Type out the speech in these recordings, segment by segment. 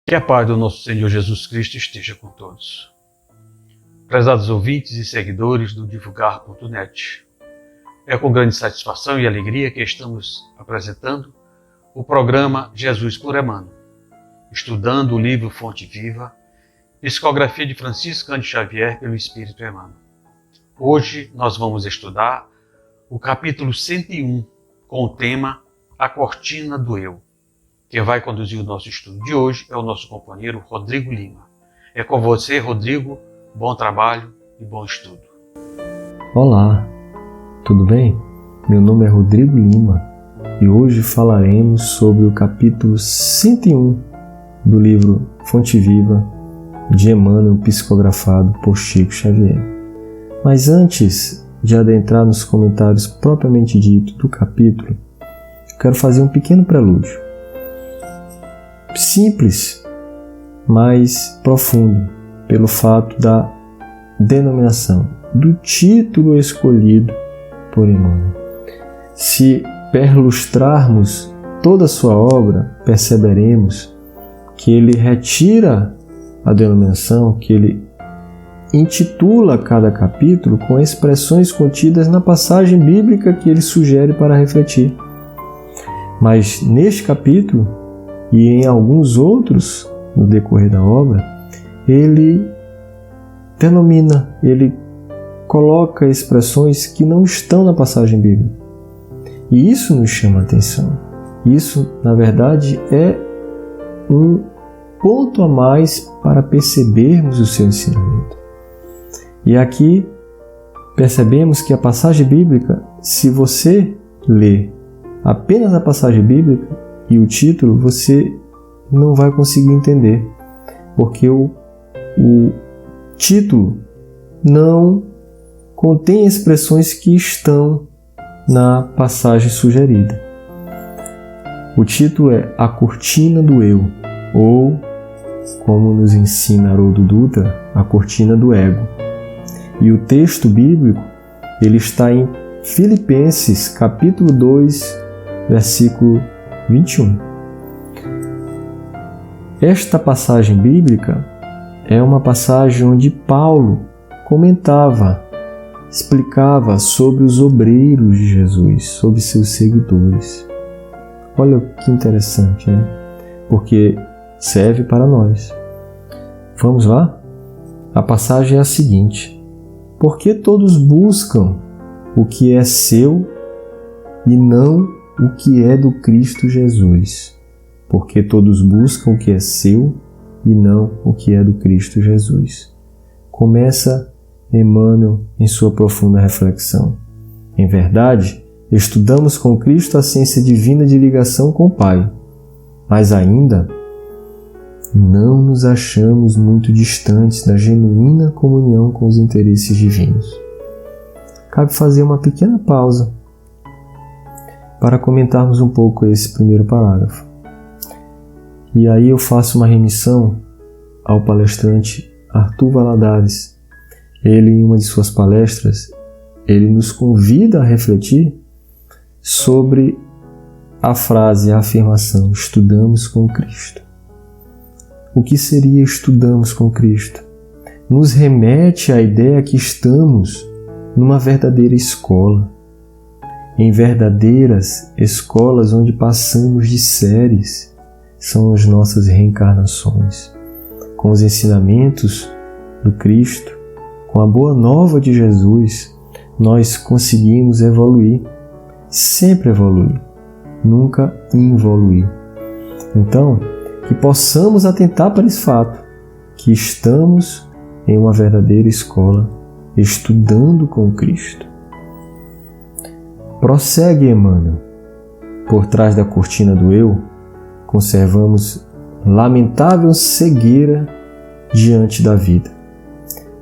Que a paz do nosso Senhor Jesus Cristo esteja com todos. Prezados ouvintes e seguidores do Divulgar.net, é com grande satisfação e alegria que estamos apresentando o programa Jesus por Emmanuel, estudando o livro Fonte Viva, psicografia de Francisco Cândido Xavier pelo Espírito Emmanuel. Hoje nós vamos estudar o capítulo 101 com o tema A Cortina do Eu. Quem vai conduzir o nosso estudo de hoje é o nosso companheiro Rodrigo Lima. É com você, Rodrigo. Bom trabalho e bom estudo. Olá, tudo bem? Meu nome é Rodrigo Lima e hoje falaremos sobre o capítulo 101 do livro Fonte Viva de Emmanuel, psicografado por Chico Xavier. Mas antes de adentrar nos comentários propriamente dito do capítulo, quero fazer um pequeno prelúdio. Simples, mas profundo, pelo fato da denominação, do título escolhido por Emmanuel. Se perlustrarmos toda a sua obra, perceberemos que ele retira a denominação, que ele intitula cada capítulo com expressões contidas na passagem bíblica que ele sugere para refletir. Mas neste capítulo, e em alguns outros no decorrer da obra, ele denomina, ele coloca expressões que não estão na passagem bíblica. E isso nos chama a atenção. Isso, na verdade, é um ponto a mais para percebermos o seu ensinamento. E aqui percebemos que a passagem bíblica, se você lê apenas a passagem bíblica e o título, você não vai conseguir entender, porque o título não contém expressões que estão na passagem sugerida. O título é A Cortina do Eu, ou, como nos ensina Haroldo Dutra, A Cortina do Ego. E o texto bíblico ele está em Filipenses, capítulo 2, versículo 21. Esta passagem bíblica é uma passagem onde Paulo comentava, explicava sobre os obreiros de Jesus, sobre seus seguidores. Olha que interessante, né? Porque serve para nós. Vamos lá? A passagem é a seguinte: porque todos buscam o que é seu e não o que é do Cristo Jesus. Porque todos buscam o que é seu e não o que é do Cristo Jesus. Começa Emmanuel em sua profunda reflexão. Em verdade, estudamos com Cristo a ciência divina de ligação com o Pai, mas ainda não nos achamos muito distantes da genuína comunhão com os interesses divinos. Cabe fazer uma pequena pausa para comentarmos um pouco esse primeiro parágrafo. E aí eu faço uma remissão ao palestrante Arthur Valadares. Ele, em uma de suas palestras, ele nos convida a refletir sobre a frase, a afirmação, estudamos com Cristo. O que seria estudamos com Cristo? Nos remete à ideia que estamos numa verdadeira escola, em verdadeiras escolas onde passamos de séries, são as nossas reencarnações. Com os ensinamentos do Cristo, com a boa nova de Jesus, nós conseguimos evoluir, sempre evoluir, nunca involuir. Então, que possamos atentar para esse fato, que estamos em uma verdadeira escola, estudando com Cristo. Prossegue Emmanuel. Por trás da cortina do eu, conservamos lamentável cegueira diante da vida.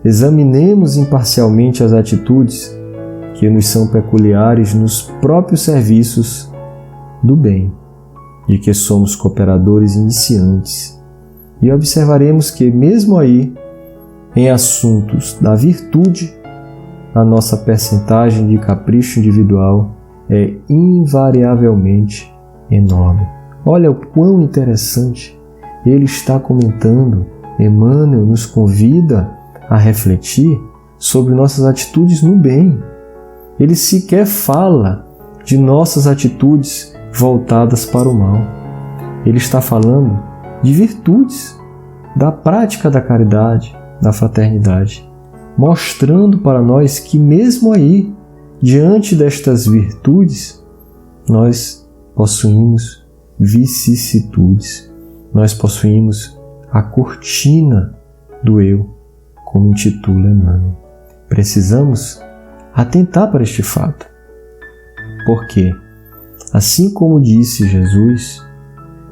Examinemos imparcialmente as atitudes que nos são peculiares nos próprios serviços do bem, de que somos cooperadores iniciantes, e observaremos que, mesmo aí, em assuntos da virtude, a nossa percentagem de capricho individual é invariavelmente enorme. Olha o quão interessante ele está comentando, Emmanuel nos convida a refletir sobre nossas atitudes no bem. Ele sequer fala de nossas atitudes voltadas para o mal. Ele está falando de virtudes, da prática da caridade, da fraternidade, mostrando para nós que mesmo aí, diante destas virtudes, nós possuímos vicissitudes, nós possuímos a cortina do eu, como intitula Emmanuel. Precisamos atentar para este fato, porque, assim como disse Jesus,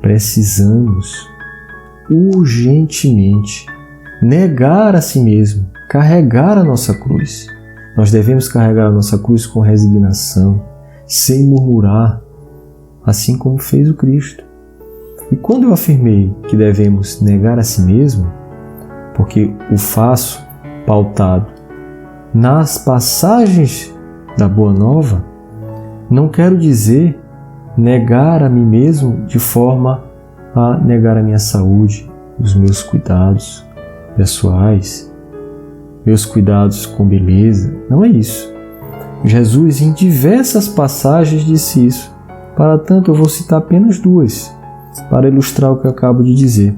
precisamos urgentemente negar a si mesmo, carregar a nossa cruz. Nós devemos carregar a nossa cruz com resignação, sem murmurar, assim como fez o Cristo. E quando eu afirmei que devemos negar a si mesmo, porque o faço pautado nas passagens da Boa Nova, não quero dizer negar a mim mesmo de forma a negar a minha saúde, os meus cuidados pessoais, meus cuidados com beleza. Não é isso. Jesus, em diversas passagens, disse isso. Para tanto, eu vou citar apenas duas, para ilustrar o que eu acabo de dizer.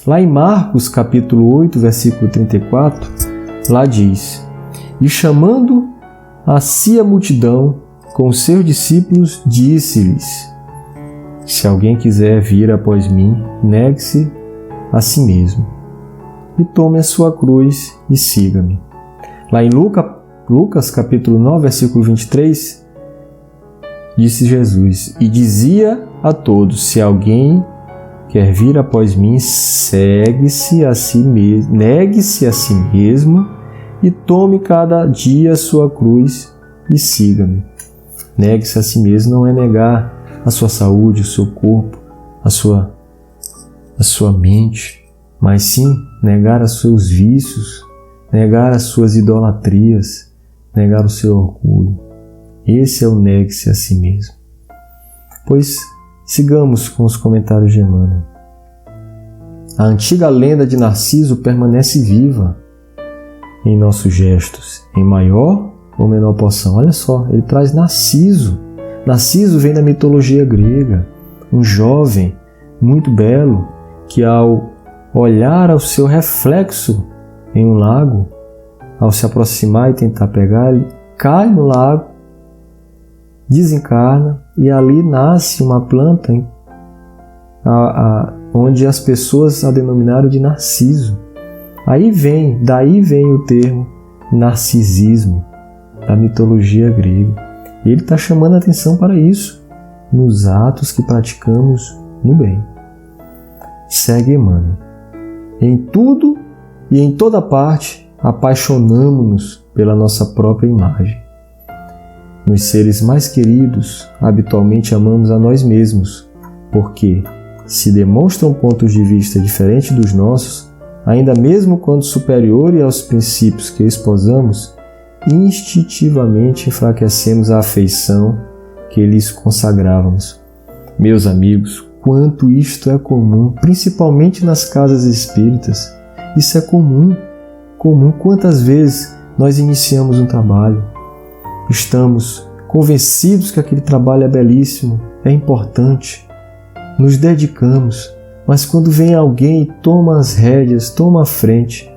Lá em Marcos, capítulo 8, versículo 34, lá diz: E chamando a si a multidão, com os seus discípulos, disse-lhes: Se alguém quiser vir após mim, negue-se a si mesmo, e tome a sua cruz e siga-me. Lá em Lucas, capítulo 9, versículo 23, disse Jesus: E dizia a todos: Se alguém quer vir após mim, negue-se a si mesmo e tome cada dia a sua cruz e siga-me. Negue-se a si mesmo não é negar a sua saúde, o seu corpo, a sua mente, mas sim negar os seus vícios, negar as suas idolatrias, negar o seu orgulho. Esse é o negue-se a si mesmo. Pois sigamos com os comentários de Emmanuel. A antiga lenda de Narciso permanece viva em nossos gestos, em maior ou menor porção. Olha só, ele traz Narciso. Narciso vem da mitologia grega, um jovem muito belo que, ao olhar ao seu reflexo em um lago, ao se aproximar e tentar pegar, ele cai no lago, desencarna e ali nasce uma planta onde as pessoas a denominaram de Narciso. Daí vem o termo narcisismo, da mitologia grega. E ele está chamando a atenção para isso, nos atos que praticamos no bem. Segue Emmanuel. Em tudo e em toda parte, apaixonamo-nos pela nossa própria imagem. Nos seres mais queridos, habitualmente amamos a nós mesmos, porque, se demonstram pontos de vista diferentes dos nossos, ainda mesmo quando superiores aos princípios que esposamos, instintivamente enfraquecemos a afeição que lhes consagrávamos. Meus amigos, quanto isto é comum, principalmente nas casas espíritas. Isso é comum. Quantas vezes nós iniciamos um trabalho, estamos convencidos que aquele trabalho é belíssimo, é importante, nos dedicamos, mas quando vem alguém e toma as rédeas, toma a frente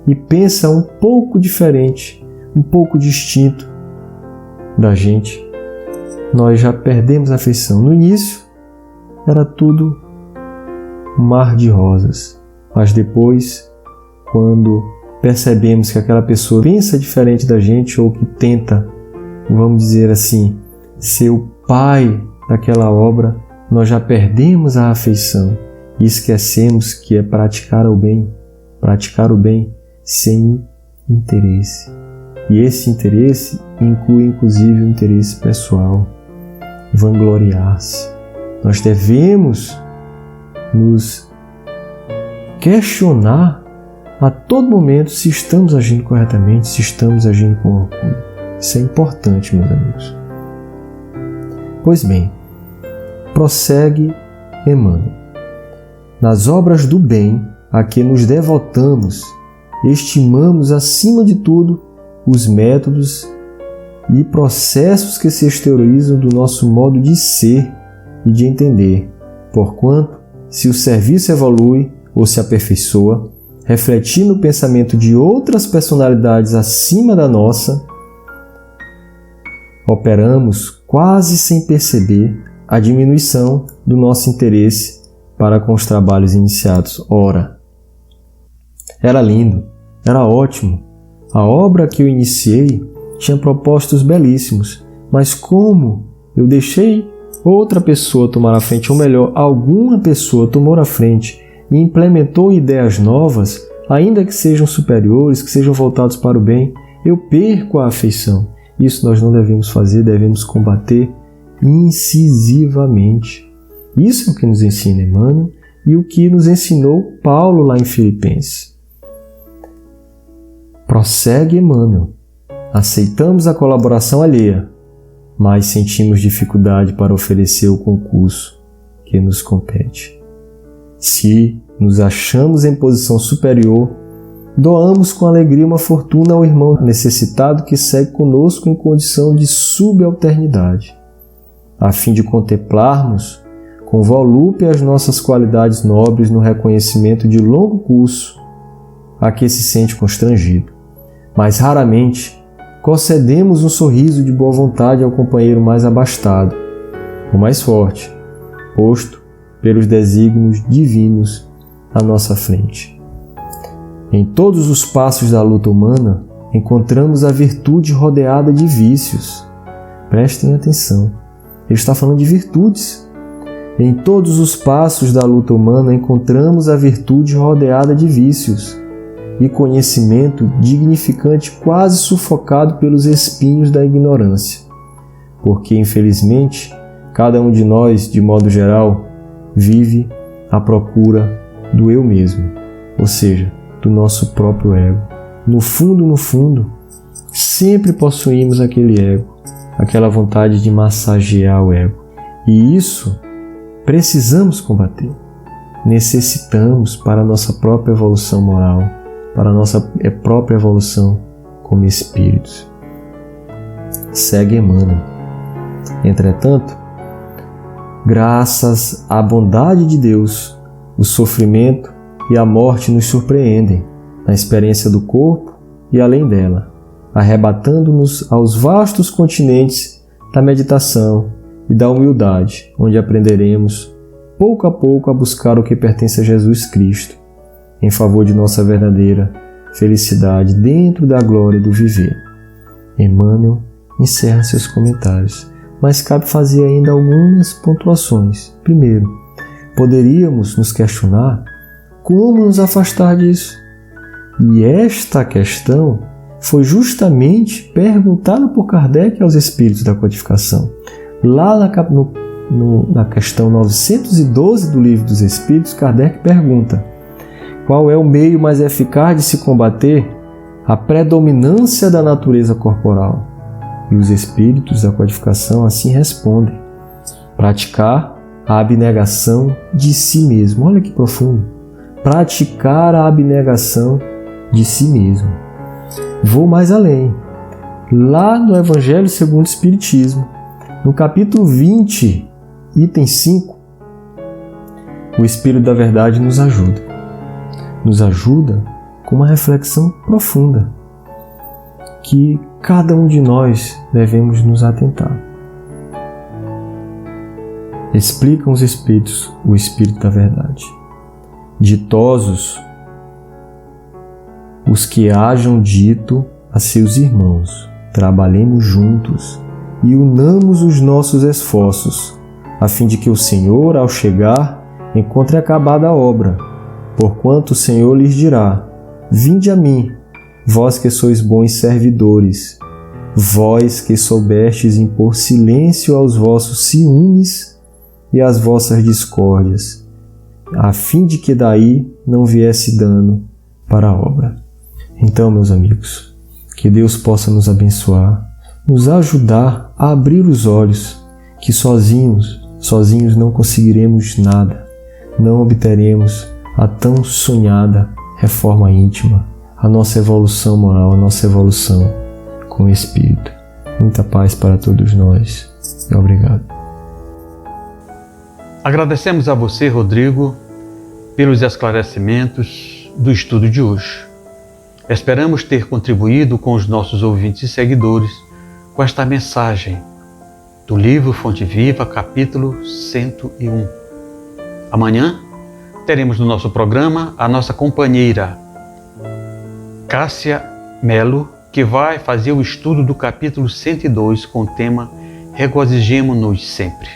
e pensa um pouco diferente, um pouco distinto da gente, nós já perdemos a afeição. No início era tudo um mar de rosas, mas depois, quando percebemos que aquela pessoa pensa diferente da gente ou que tenta, vamos dizer assim, ser o pai daquela obra, nós já perdemos a afeição e esquecemos que é praticar o bem sem interesse. E esse interesse inclui inclusive o interesse pessoal, vangloriar-se. Nós devemos nos questionar a todo momento se estamos agindo corretamente, se estamos agindo com orgulho. Isso é importante, meus amigos. Pois bem, prossegue Emmanuel. nas obras do bem a que nos devotamos, estimamos acima de tudo os métodos e processos que se exteriorizam do nosso modo de ser e de entender, porquanto, se o serviço evolui ou se aperfeiçoa, refletindo o pensamento de outras personalidades acima da nossa, operamos quase sem perceber a diminuição do nosso interesse para com os trabalhos iniciados. Ora, era lindo, era ótimo. A obra que eu iniciei tinha propósitos belíssimos, mas como eu deixei outra pessoa tomar a frente, ou melhor, alguma pessoa tomou a frente e implementou ideias novas, ainda que sejam superiores, que sejam voltados para o bem, eu perco a afeição. Isso nós não devemos fazer, devemos combater incisivamente. Isso é o que nos ensina Emmanuel e o que nos ensinou Paulo lá em Filipenses. Prossegue Emmanuel. Aceitamos a colaboração alheia, mas sentimos dificuldade para oferecer o concurso que nos compete. Se nos achamos em posição superior, doamos com alegria uma fortuna ao irmão necessitado que segue conosco em condição de subalternidade, a fim de contemplarmos com volúpia as nossas qualidades nobres no reconhecimento de longo curso a que se sente constrangido. Mas raramente concedemos um sorriso de boa vontade ao companheiro mais abastado, o mais forte, posto pelos desígnios divinos à nossa frente. Em todos os passos da luta humana, encontramos a virtude rodeada de vícios. Prestem atenção, ele está falando de virtudes. Em todos os passos da luta humana, encontramos a virtude rodeada de vícios e conhecimento dignificante quase sufocado pelos espinhos da ignorância. Porque, infelizmente, cada um de nós, de modo geral, vive à procura do eu mesmo, ou seja, do nosso próprio ego. No fundo, sempre possuímos aquele ego, aquela vontade de massagear o ego. E isso precisamos combater. Necessitamos para a nossa própria evolução moral, para a nossa própria evolução como espíritos. Segue Emmanuel. Entretanto, graças à bondade de Deus, o sofrimento e a morte nos surpreendem na experiência do corpo e além dela, arrebatando-nos aos vastos continentes da meditação e da humildade, onde aprenderemos, pouco a pouco, a buscar o que pertence a Jesus Cristo, em favor de nossa verdadeira felicidade dentro da glória do viver. Emmanuel encerra seus comentários, mas cabe fazer ainda algumas pontuações. Primeiro, poderíamos nos questionar como nos afastar disso. E esta questão foi justamente perguntada por Kardec aos espíritos da codificação. Lá na questão 912 do Livro dos Espíritos, Kardec pergunta: qual é o meio mais eficaz de se combater a predominância da natureza corporal? E os espíritos da codificação assim respondem: praticar a abnegação de si mesmo. Olha que profundo! Praticar a abnegação de si mesmo. Vou mais além. Lá no Evangelho segundo o Espiritismo, no capítulo 20, item 5, o Espírito da Verdade nos ajuda. Nos ajuda com uma reflexão profunda que cada um de nós devemos nos atentar. Explicam os Espíritos o Espírito da Verdade. Ditosos os que hajam dito a seus irmãos: trabalhemos juntos e unamos os nossos esforços, a fim de que o Senhor, ao chegar, encontre acabada a obra, porquanto o Senhor lhes dirá: vinde a mim, vós que sois bons servidores, vós que soubestes impor silêncio aos vossos ciúmes e às vossas discórdias, a fim de que daí não viesse dano para a obra. Então, meus amigos, que Deus possa nos abençoar, nos ajudar a abrir os olhos, que sozinhos não conseguiremos nada. não obteremos a tão sonhada reforma íntima, a nossa evolução moral, a nossa evolução com o Espírito. Muita paz para todos nós e obrigado. Agradecemos a você, Rodrigo, pelos esclarecimentos do estudo de hoje. Esperamos ter contribuído com os nossos ouvintes e seguidores com esta mensagem do livro Fonte Viva, capítulo 101. Amanhã teremos no nosso programa a nossa companheira Cássia Melo, que vai fazer o estudo do capítulo 102 com o tema Regozijemo-nos sempre.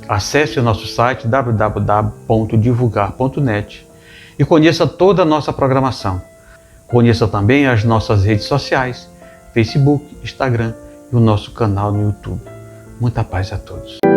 Acesse o nosso site www.divulgar.net e conheça toda a nossa programação. Conheça também as nossas redes sociais, Facebook, Instagram e o nosso canal no YouTube. Muita paz a todos.